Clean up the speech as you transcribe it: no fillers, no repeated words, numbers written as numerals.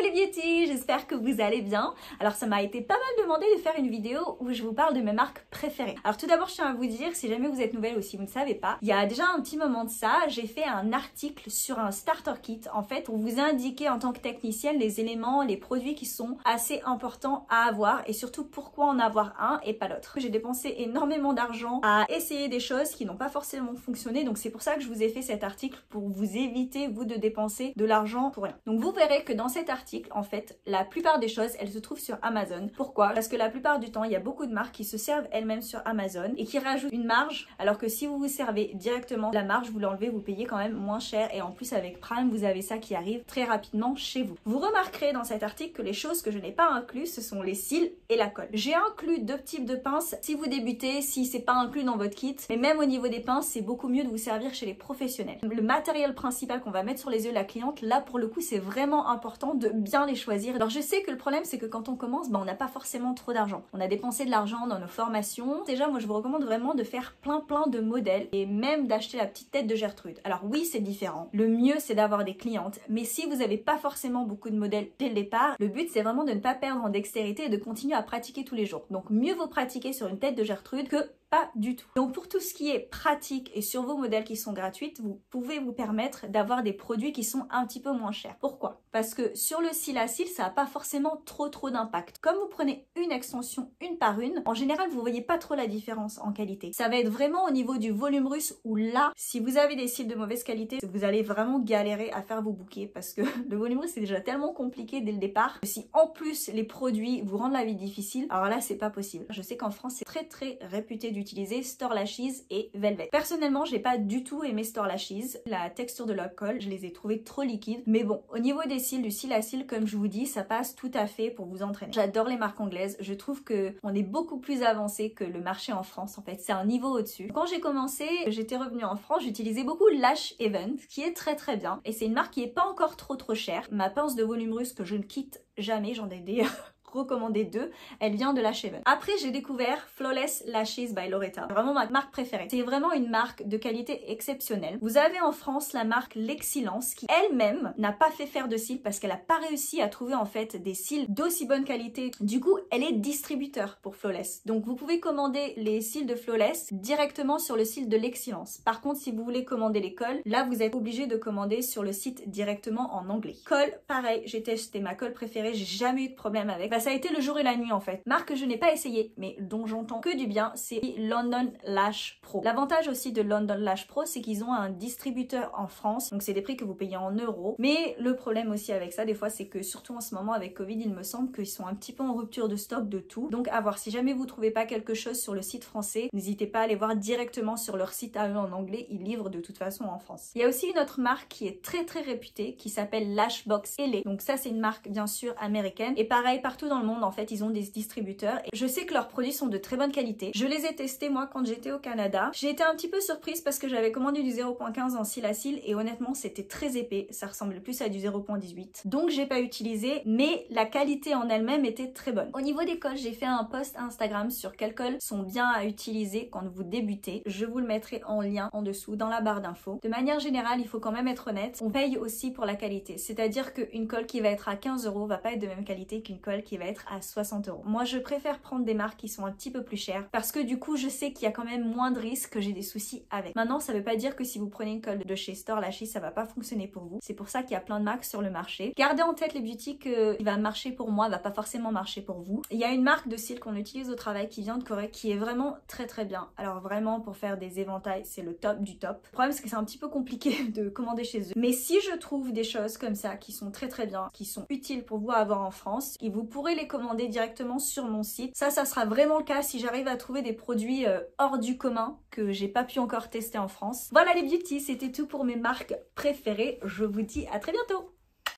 les beauty, j'espère que vous allez bien. Alors ça m'a été pas mal demandé de faire une vidéo où je vous parle de mes marques préférées. Alors tout d'abord je tiens à vous dire, si jamais vous êtes nouvelle ou si vous ne savez pas, il y a déjà un petit moment de ça, j'ai fait un article sur un starter kit en fait pour vous indiquer en tant que technicienne les éléments, les produits qui sont assez importants à avoir et surtout pourquoi en avoir un et pas l'autre. J'ai dépensé énormément d'argent à essayer des choses qui n'ont pas forcément fonctionné, donc c'est pour ça que je vous ai fait cet article pour vous éviter vous de dépenser de l'argent pour rien. Donc vous verrez que dans cet article en fait la plupart des choses elles se trouvent sur Amazon. Pourquoi? Parce que la plupart du temps il y a beaucoup de marques qui se servent elles-mêmes sur Amazon et qui rajoutent une marge, alors que si vous vous servez directement la marge, vous l'enlevez, vous payez quand même moins cher et en plus avec Prime vous avez ça qui arrive très rapidement chez vous. Vous remarquerez dans cet article que les choses que je n'ai pas inclus ce sont les cils et la colle. J'ai inclus deux types de pinces si vous débutez, si c'est pas inclus dans votre kit, mais même au niveau des pinces c'est beaucoup mieux de vous servir chez les professionnels. Le matériel principal qu'on va mettre sur les yeux de la cliente, là pour le coup c'est vraiment important de bien les choisir. Alors je sais que le problème c'est que quand on commence, on n'a pas forcément trop d'argent. On a dépensé de l'argent dans nos formations. Déjà moi je vous recommande vraiment de faire plein de modèles et même d'acheter la petite tête de Gertrude. Alors oui c'est différent, le mieux c'est d'avoir des clientes, mais si vous n'avez pas forcément beaucoup de modèles dès le départ, le but c'est vraiment de ne pas perdre en dextérité et de continuer à pratiquer tous les jours. Donc mieux vaut pratiquer sur une tête de Gertrude que pas du tout. Donc pour tout ce qui est pratique et sur vos modèles qui sont gratuits, vous pouvez vous permettre d'avoir des produits qui sont un petit peu moins chers. Pourquoi? Parce que sur le cil à cils, ça n'a pas forcément trop d'impact. Comme vous prenez une extension une par une, en général vous voyez pas trop la différence en qualité. Ça va être vraiment au niveau du volume russe où là, si vous avez des cils de mauvaise qualité, vous allez vraiment galérer à faire vos bouquets parce que le volume russe c'est déjà tellement compliqué dès le départ que si en plus les produits vous rendent la vie difficile, alors là c'est pas possible. Je sais qu'en France c'est très réputé d'utiliser Store Lashes et Velvet. Personnellement, j'ai pas du tout aimé Store Lashes. La texture de leur colle, je les ai trouvés trop liquides. Mais bon, au niveau des cils, du cil à cils, comme je vous dis, ça passe tout à fait pour vous entraîner. J'adore les marques anglaises. Je trouve que on est beaucoup plus avancé que le marché en France. En fait, c'est un niveau au-dessus. Quand j'ai commencé, j'étais revenue en France, j'utilisais beaucoup Lash Event, qui est très bien. Et c'est une marque qui est pas encore trop chère. Ma pince de volume russe que je ne quitte jamais, j'en ai des recommandé deux, elle vient de Lash Event. Après j'ai découvert Flawless Lashes by Loretta, vraiment ma marque préférée. C'est vraiment une marque de qualité exceptionnelle. Vous avez en France la marque L'Excellence qui elle-même n'a pas fait faire de cils parce qu'elle n'a pas réussi à trouver en fait des cils d'aussi bonne qualité. Du coup elle est distributeur pour Flawless. Donc vous pouvez commander les cils de Flawless directement sur le site de L'Excellence. Par contre si vous voulez commander les colles, là vous êtes obligé de commander sur le site directement en anglais. Colle, pareil, j'ai testé ma colle préférée, j'ai jamais eu de problème avec. Ça a été le jour et la nuit en fait. Marque que je n'ai pas essayé mais dont j'entends que du bien, c'est London Lash Pro. L'avantage aussi de London Lash Pro c'est qu'ils ont un distributeur en France, donc c'est des prix que vous payez en euros. Mais le problème aussi avec ça des fois c'est que surtout en ce moment avec Covid il me semble qu'ils sont un petit peu en rupture de stock de tout. Donc à voir, si jamais vous trouvez pas quelque chose sur le site français, n'hésitez pas à aller voir directement sur leur site à eux en anglais, ils livrent de toute façon en France. Il y a aussi une autre marque qui est très réputée qui s'appelle Lashbox LA. Donc ça c'est une marque bien sûr américaine et pareil partout dans le monde en fait ils ont des distributeurs et je sais que leurs produits sont de très bonne qualité. Je les ai testés moi quand j'étais au Canada. J'ai été un petit peu surprise parce que j'avais commandé du 0.15 en cil à cils et honnêtement c'était très épais, ça ressemblait plus à du 0.18 donc j'ai pas utilisé, mais la qualité en elle-même était très bonne. Au niveau des colles, j'ai fait un post Instagram sur quelles colles sont bien à utiliser quand vous débutez. Je vous le mettrai en lien en dessous dans la barre d'infos. De manière générale il faut quand même être honnête, on paye aussi pour la qualité, c'est à dire qu'une colle qui va être à 15 € va pas être de même qualité qu'une colle qui va être à 60 €. Moi je préfère prendre des marques qui sont un petit peu plus chères parce que du coup je sais qu'il y a quand même moins de risques que j'ai des soucis avec. Maintenant ça veut pas dire que si vous prenez une colle de chez Store Lashes ça va pas fonctionner pour vous. C'est pour ça qu'il y a plein de marques sur le marché. Gardez en tête les beauty que qui va marcher pour moi va pas forcément marcher pour vous. Il y a une marque de cils qu'on utilise au travail qui vient de Corée qui est vraiment très bien. Alors vraiment pour faire des éventails c'est le top du top. Le problème c'est que c'est un petit peu compliqué de commander chez eux. Mais si je trouve des choses comme ça qui sont très bien, qui sont utiles pour vous à avoir en France, et vous pourrez les commander directement sur mon site. Ça sera vraiment le cas si j'arrive à trouver des produits hors du commun que j'ai pas pu encore tester en France. Voilà les beauty, c'était tout pour mes marques préférées. Je vous dis à très bientôt.